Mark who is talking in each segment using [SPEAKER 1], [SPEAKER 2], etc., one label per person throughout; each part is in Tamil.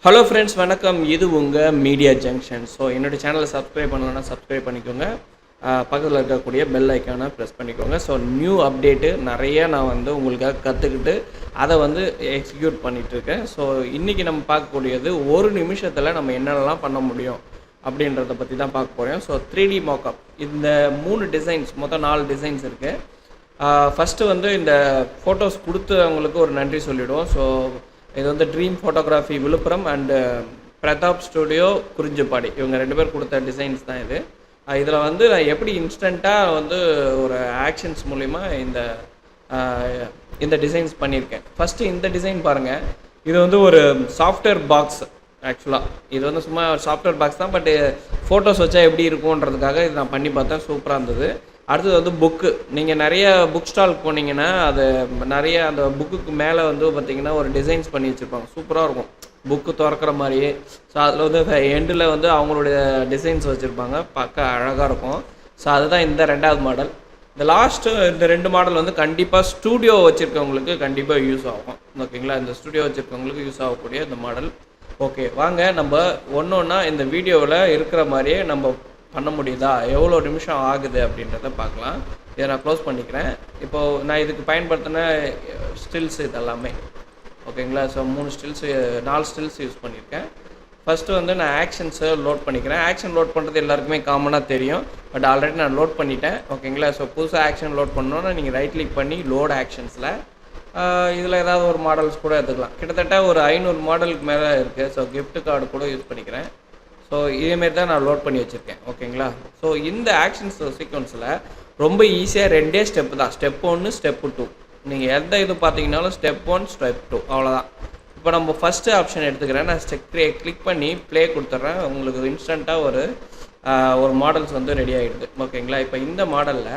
[SPEAKER 1] ஹலோ ஃப்ரெண்ட்ஸ், வணக்கம். இது உங்கள் மீடியா ஜங்ஷன். ஸோ என்னோடய சேனலை சப்ஸ்கிரைப் பண்ணலன்னா சப்ஸ்கிரைப் பண்ணிக்கோங்க. பக்கத்தில் இருக்கக்கூடிய பெல் ஐக்கானை ப்ரெஸ் பண்ணிக்கோங்க. ஸோ நியூ அப்டேட்டு நிறைய நான் உங்களுக்காக கற்றுக்கிட்டு அதை எக்ஸிக்யூட் பண்ணிகிட்ருக்கேன். ஸோ இன்றைக்கி நம்ம பார்க்கக்கூடியது ஒரு நிமிஷத்தில் நம்ம என்னென்னலாம் பண்ண முடியும் அப்படின்றத பற்றி தான் பார்க்க போகிறோம். ஸோ 3D Mockup, இந்த 3 டிசைன்ஸ், மொத்தம் 4 டிசைன்ஸ் இருக்குது. ஃபஸ்ட்டு இந்த ஃபோட்டோஸ் கொடுத்து அவங்களுக்கு ஒரு நன்றி சொல்லிவிடுவோம். ஸோ இது dream photography Villupuram and Pratap studio Kurinjipadi, இவங்க 2 பேர் கொடுத்த டிசைன்ஸ் தான் இது. இதில் நான் எப்படி இன்ஸ்டண்ட்டாக ஒரு ஆக்ஷன்ஸ் மூலிமா இந்த டிசைன்ஸ் பண்ணியிருக்கேன். ஃபஸ்ட்டு இந்த டிசைன் பாருங்கள். இது ஒரு சாஃப்ட்வேர் பாக்ஸ். ஆக்சுவலாக இது சும்மா சாஃப்ட்வேர் பாக்ஸ் தான், பட்டு ஃபோட்டோஸ் வச்சா எப்படி இருக்கும்ன்றதுக்காக இது நான் பண்ணி பார்த்தேன். சூப்பராக இருந்தது. அடுத்தது புக்கு. நீங்கள் நிறைய புக் ஸ்டாலுக்கு போனீங்கன்னா அது நிறைய அந்த புக்குக்கு மேலே பார்த்திங்கன்னா ஒரு டிசைன்ஸ் பண்ணி வச்சுருப்பாங்க. சூப்பராக இருக்கும், புக்கு திறக்கிற மாதிரியே. ஸோ அதில் எண்டில் அவங்களுடைய டிசைன்ஸ் வச்சுருப்பாங்க, பார்க்க அழகாக இருக்கும். ஸோ அதுதான் இந்த 2வது மாடல். இந்த இந்த 2 மாடல் கண்டிப்பாக ஸ்டூடியோ வச்சுருக்கவங்களுக்கு கண்டிப்பாக யூஸ் ஆகும். ஓகேங்களா? இந்த ஸ்டூடியோ வச்சுருக்கவங்களுக்கு யூஸ் ஆகக்கூடிய இந்த மாடல். ஓகே, வாங்க நம்ம ஒன்று ஒன்றா இந்த வீடியோவில் இருக்கிற மாதிரியே நம்ம பண்ண முடியுதா, எவ்வளோ நிமிஷம் ஆகுது அப்படின்றத பார்க்கலாம். இதை நான் க்ளோஸ் பண்ணிக்கிறேன். இப்போது நான் இதுக்கு பயன்படுத்தின ஸ்டில்ஸ் இதெல்லாமே. ஓகேங்களா? ஸோ 4 ஸ்டில்ஸ் யூஸ் பண்ணியிருக்கேன். ஃபஸ்ட்டு நான் ஆக்ஷன்ஸை லோட் பண்ணிக்கிறேன். ஆக்ஷன் லோட் பண்ணுறது எல்லாருக்குமே காமனாக தெரியும், பட் ஆல்ரெடி நான் லோட் பண்ணிட்டேன். ஓகேங்களா? ஸோ புதுசாக ஆக்ஷன் லோட் பண்ணோன்னா நீங்கள் ரைட் கிளிக் பண்ணி லோட் ஆக்ஷன்ஸில் இதில் ஏதாவது ஒரு மாடல்ஸ் கூட எடுத்துக்கலாம். கிட்டத்தட்ட ஒரு 500 மாடலுக்கு மேலே இருக்குது. ஸோ கிஃப்ட் கார்டு கூட யூஸ் பண்ணிக்கிறேன். ஸோ இதேமாரி தான் நான் லோட் பண்ணி வச்சுருக்கேன். ஓகேங்களா? ஸோ இந்த ஆக்ஷன்ஸ் சீக்வன்ஸில் ரொம்ப ஈஸியாக 2 ஸ்டெப்பு தான். Step 1, step 2. நீங்கள் எந்த இது பார்த்தீங்கன்னாலும் ஸ்டெப் 1, ஸ்டெப் 2, அவ்வளோதான். இப்போ நம்ம ஃபஸ்ட்டு ஆப்ஷன் எடுத்துக்கிறேன். நான் கிளிக் பண்ணி ப்ளே கொடுத்துட்றேன். உங்களுக்கு இன்ஸ்டண்ட்டாக ஒரு மாடல்ஸ் ரெடி ஆகிடுது. ஓகேங்களா? இப்போ இந்த மாடலில்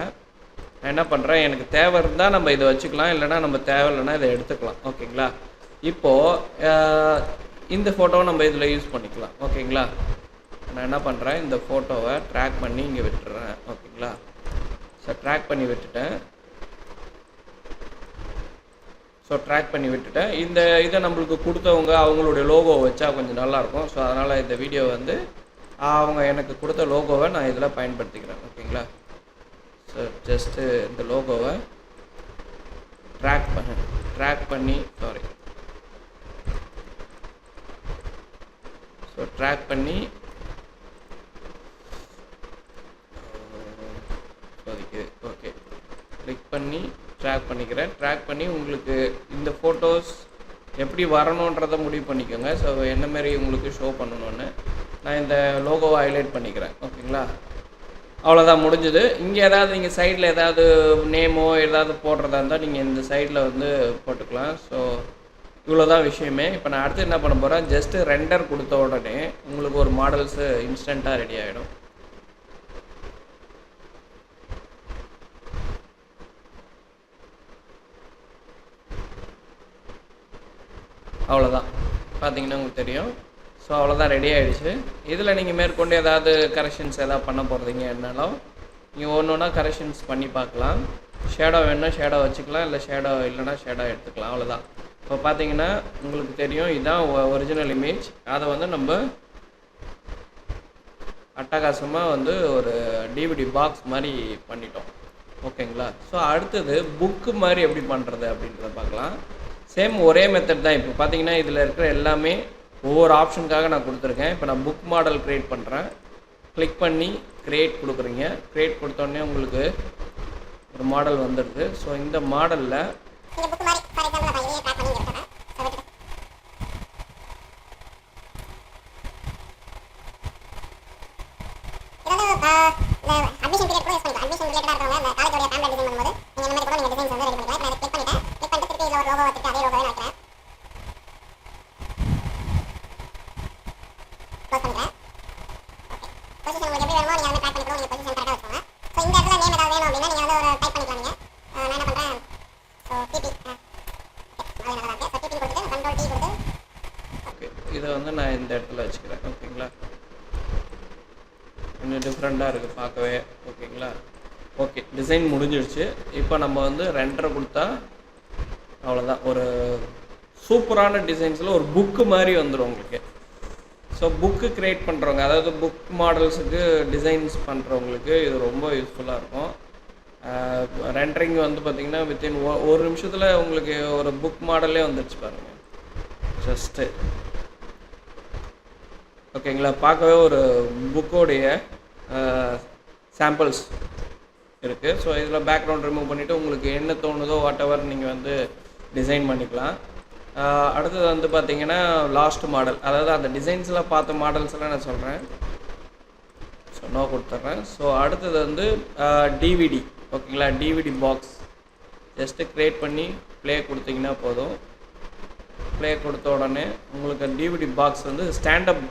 [SPEAKER 1] நான் என்ன பண்ணுறேன், எனக்கு தேவை இருந்தால் நம்ம இதை வச்சுக்கலாம், இல்லைனா நம்ம தேவை இல்லைன்னா இதை எடுத்துக்கலாம். ஓகேங்களா? இப்போது இந்த ஃபோட்டோவை நம்ம இதில் யூஸ் பண்ணிக்கலாம். ஓகேங்களா? நான் என்ன பண்ணுறேன், இந்த ஃபோட்டோவை ட்ராக் பண்ணி இங்கே விட்டுறேன். ஓகேங்களா? ஸோ ட்ராக் பண்ணி விட்டுட்டேன். இதை நம்மளுக்கு கொடுத்தவங்க அவங்களுடைய லோகோ வச்சா கொஞ்சம் நல்லாயிருக்கும். ஸோ அதனால் இந்த வீடியோ அவங்க எனக்கு கொடுத்த லோகோவை நான் இதில் பயன்படுத்திக்கிறேன். ஓகேங்களா? ஸோ ஜஸ்ட்டு இந்த லோகோவை ட்ராக் பண்ணி ஓகே, கிளிக் பண்ணி ட்ராக் பண்ணிக்கிறேன். ட்ராக் பண்ணி உங்களுக்கு இந்த ஃபோட்டோஸ் எப்படி வரணுன்றதை முடிவு பண்ணிக்கோங்க. ஸோ என்ன மாதிரி உங்களுக்கு ஷோ பண்ணணுன்னு நான் இந்த லோகோவை ஹைலைட் பண்ணிக்கிறேன். ஓகேங்களா? அவ்வளோதான், முடிஞ்சுது. இங்கே ஏதாவது நீங்கள் சைடில் ஏதாவது நேமோ ஏதாவது போடுறதா இருந்தால் நீங்கள் இந்த சைடில் போட்டுக்கலாம். ஸோ இவ்வளோ தான் விஷயமே. இப்போ நான் அடுத்து என்ன பண்ண போகிறேன், ஜஸ்ட்டு ரெண்டர் கொடுத்த உடனே உங்களுக்கு ஒரு மாடல்ஸு இன்ஸ்டண்ட்டாக ரெடி ஆகிடும். அவ்வளோதான், பார்த்தீங்கன்னா உங்களுக்கு தெரியும். ஸோ அவ்வளோதான், ரெடி ஆகிடுச்சு. இதில் நீங்கள் மேற்கொண்டு ஏதாவது கரெக்ஷன்ஸ் எதாவது பண்ண போகிறீங்க என்னாலும் நீங்கள் ஒன்று ஒன்றா கரெக்ஷன்ஸ் பண்ணி பார்க்கலாம். ஷேடோ வேணுன்னா ஷேடோ வச்சுக்கலாம், இல்லை ஷேடோ இல்லைனா ஷேடோ எடுத்துக்கலாம். அவ்வளோதான். இப்போ பார்த்தீங்கன்னா உங்களுக்கு தெரியும், இதுதான் ஒரிஜினல் இமேஜ். அதை நம்ம அட்டகாசமாக ஒரு டிவிடி பாக்ஸ் மாதிரி பண்ணிட்டோம். ஓகேங்களா? ஸோ அடுத்தது புக்கு மாதிரி எப்படி பண்ணுறது அப்படின்றத பார்க்கலாம். சேம் ஒரே மெத்தட் தான். இப்போ பார்த்தீங்கன்னா இதில் இருக்கிற எல்லாமே ஒவ்வொரு ஆப்ஷனுக்காக நான் கொடுத்துருக்கேன். இப்போ நான் புக் மாடல் க்ரியேட் பண்ணுறேன். கிளிக் பண்ணி க்ரியேட் கொடுக்குறீங்க. க்ரியேட் கொடுத்தோடனே உங்களுக்கு ஒரு மாடல் வந்துடுது. ஸோ இந்த மாடலில் இதை நான் இந்த இடத்துல வச்சுக்கிறேன். ஓகேங்களா? கொஞ்சம் டிஃப்ரெண்ட்டாக இருக்குது பார்க்கவே. ஓகேங்களா? ஓகே, டிசைன் முடிஞ்சிடுச்சு. இப்போ நம்ம ரெண்டரை கொடுத்தா அவ்வளோதான், ஒரு சூப்பரான டிசைன்ஸில் ஒரு புக்கு மாதிரி வந்துடும் உங்களுக்கு. ஸோ புக்கு க்ரியேட் பண்ணுறவங்க, அதாவது புக் மாடல்ஸுக்கு டிசைன்ஸ் பண்ணுறவங்களுக்கு இது ரொம்ப யூஸ்ஃபுல்லாக இருக்கும். ரெண்டரிங் வந்து பார்த்திங்கன்னா வித்தின் ஒரு நிமிஷத்தில் உங்களுக்கு ஒரு புக் மாடலே வந்துடுச்சு பாருங்கள். ஜஸ்ட்டு ஓகேங்களா, பார்க்கவே ஒரு புக்கோடைய சாம்பிள்ஸ் இருக்குது. ஸோ இதில் பேக்ரவுண்ட் ரிமூவ் பண்ணிவிட்டு உங்களுக்கு என்ன தோணுதோ வாட் எவர் நீங்கள் வந்து டிசைன் பண்ணிக்கலாம். அடுத்தது வந்து பார்த்திங்கன்னா லாஸ்ட் மாடல், அதாவது அந்த டிசைன்ஸ்லாம் பார்த்த மாடல்ஸ்லாம் நான் சொல்கிறேன். ஸோ நோ கொடுத்துட்றேன். ஸோ அடுத்தது வந்து டிவிடி. ஓகேங்களா, டிவிடி பாக்ஸ் ஜஸ்ட்டு க்ரியேட் பண்ணி ப்ளே கொடுத்தீங்கன்னா போதும். ப்ளே கொடுத்த உடனே உங்களுக்கு டிவிடி பாக்ஸ் வந்து ஸ்டாண்டப்.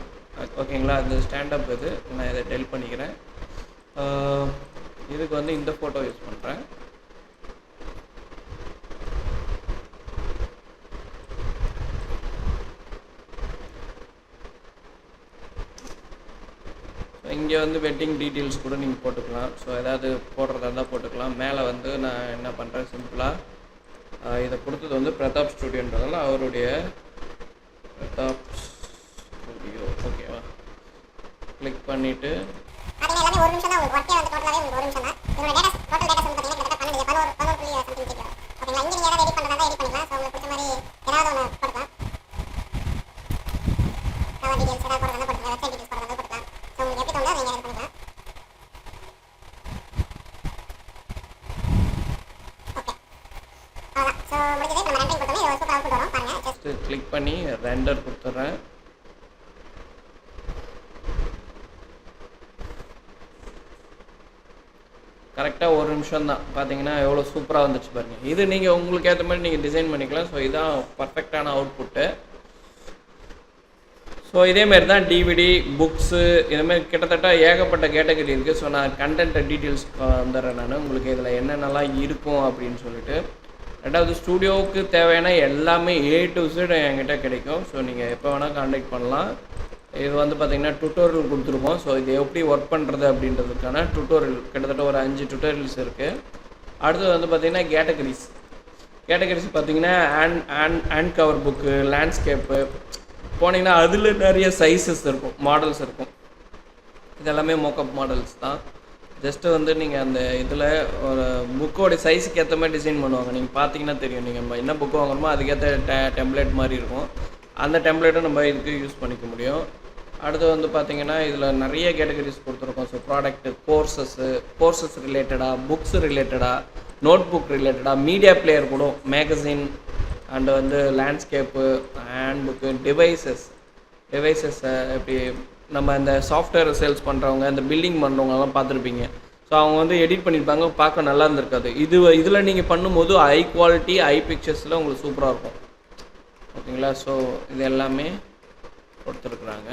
[SPEAKER 1] ஓகேங்களா, இந்த ஸ்டாண்டப் இது நான் இதை டெல் பண்ணிக்கிறேன். இதுக்கு வந்து இந்த ஃபோட்டோ யூஸ் பண்ணுறேன். இங்கே வந்து வெட்டிங் டீட்டெயில்ஸ் கூட நீங்கள் போட்டுக்கலாம். ஸோ ஏதாவது போடுறதா இருந்தால் போட்டுக்கலாம். மேலே வந்து நான் என்ன பண்ணுறேன், சிம்பிளாக இதை கொடுத்தது வந்து பிரதாப் ஸ்டுடியோன்றதால அவருடைய பிரதாப் ஸ்டுடியோ. ஓகேவா, கிளிக் பண்ணிவிட்டு கிளிக் பண்ணி ரெண்டர் கொடுத்துட்றேன். கரெக்டாக ஒரு நிமிஷம் தான். பார்த்தீங்கன்னா எவ்வளோ சூப்பராக வந்துச்சு பாருங்கள். இது நீங்கள் உங்களுக்கு ஏற்ற மாதிரி நீங்கள் டிசைன் பண்ணிக்கலாம். ஸோ இதுதான் பர்ஃபெக்டான அவுட்புட்டு. ஸோ இதேமாரி தான் டிவிடி புக்ஸு இதுமாரி கிட்டத்தட்ட ஏகப்பட்ட கேட்டகரி இருக்குது. ஸோ நான் கண்டென்ட் டீட்டெயில்ஸ் வந்துடுறேன் நான் உங்களுக்கு இதில் என்னென்னலாம் இருக்கும் அப்படின்னு சொல்லிட்டு. ரெண்டாவது ஸ்டூடியோவுக்கு தேவையான எல்லாமே A to Z என்கிட்ட கிடைக்கும். ஸோ நீங்கள் எப்போ வேணால் கான்டாக்ட் பண்ணலாம். இது வந்து பார்த்திங்கன்னா டுட்டோரியல் கொடுத்துருக்கோம். ஸோ இது எப்படி ஒர்க் பண்ணுறது அப்படின்றதுக்கான டுட்டோரியல் கிட்டத்தட்ட ஒரு 5 டுட்டோரியல்ஸ் இருக்குது. அடுத்தது வந்து பார்த்திங்கன்னா கேட்டகரிஸ் பார்த்திங்கன்னா ஹேண்ட் கவர் புக்கு, லேண்ட்ஸ்கேப்பு போனீங்கன்னா அதில் நிறைய சைஸஸ் இருக்கும், மாடல்ஸ் இருக்கும். இதெல்லாமே மோக்கப் மாடல்ஸ் தான். ஜஸ்ட்டு வந்து நீங்கள் அந்த இதில் ஒரு புக்கோடைய சைஸுக்கு ஏற்ற மாதிரி டிசைன் பண்ணுவாங்க. நீங்கள் பார்த்தீங்கன்னா தெரியும், நீங்கள் என்ன புக்கு வாங்குறோமோ அதுக்கேற்ற டெம்ப்ளேட் மாதிரி இருக்கும். அந்த டெம்ப்ளேட்டும் நம்ம இதுக்கு யூஸ் பண்ணிக்க முடியும். அடுத்து வந்து பார்த்திங்கன்னா இதில் நிறைய கேட்டகரிஸ் கொடுத்துருக்கோம். ஸோ ப்ராடக்ட்டு, கோர்சஸ் ரிலேட்டடாக, புக்ஸ் ரிலேட்டடாக, நோட் புக் ரிலேட்டடாக, மீடியா பிளேயர் கூட, மேகசின் அண்டு வந்து லேண்ட்ஸ்கேப்பு, ஹேண்ட் புக்கு, டிவைசஸ் எப்படி நம்ம இந்த சாஃப்ட்வேர் சேல்ஸ் பண்ணுறவங்க, இந்த பில்டிங் பண்ணுறவங்கலாம் பார்த்துருப்பீங்க. ஸோ அவங்க வந்து எடிட் பண்ணியிருப்பாங்க, பார்க்க நல்லா இருந்திருக்காது. இதில் நீங்கள் பண்ணும்போது ஹை குவாலிட்டி ஹை பிக்சர்ஸில் உங்களுக்கு சூப்பராக இருக்கும். ஓகேங்களா, ஸோ இது எல்லாமே கொடுத்துருக்குறாங்க.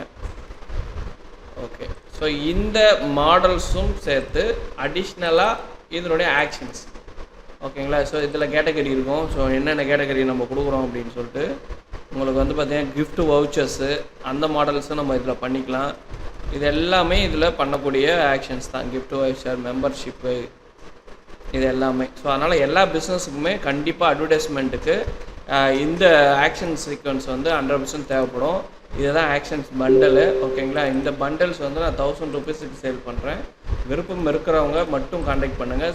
[SPEAKER 1] ஓகே, ஸோ இந்த மாடல்ஸும் சேர்த்து அடிஷ்னலாக இதனுடைய ஆக்ஷன்ஸ். ஓகேங்களா, ஸோ இதில் கேட்டகரி இருக்கும். ஸோ என்னென்ன கேட்டகரி நம்ம கொடுக்குறோம் அப்படின்னு சொல்லிட்டு உங்களுக்கு வந்து பார்த்திங்கன்னா கிஃப்ட் வவுச்சர்ஸு அந்த மாடல்ஸும் நம்ம இதில் பண்ணிக்கலாம். இது எல்லாமே இதில் பண்ணக்கூடிய ஆக்ஷன்ஸ் தான். கிஃப்ட் வவுச்சர், மெம்பர்ஷிப்பு, இது எல்லாமே. ஸோ அதனால் எல்லா பிஸ்னஸுக்குமே கண்டிப்பாக அட்வர்டைஸ்மெண்ட்டுக்கு இந்த ஆக்ஷன் சீக்வன்ஸ் வந்து 100% தேவைப்படும். இதுதான் ஆக்ஷன்ஸ் பண்டலு. ஓகேங்களா, இந்த பண்டல்ஸ் வந்து நான் 1000 ரூபீஸுக்கு சேல் பண்ணுறேன். விருப்பம் இருக்கிறவங்க மட்டும் கான்டாக்ட் பண்ணுங்கள்.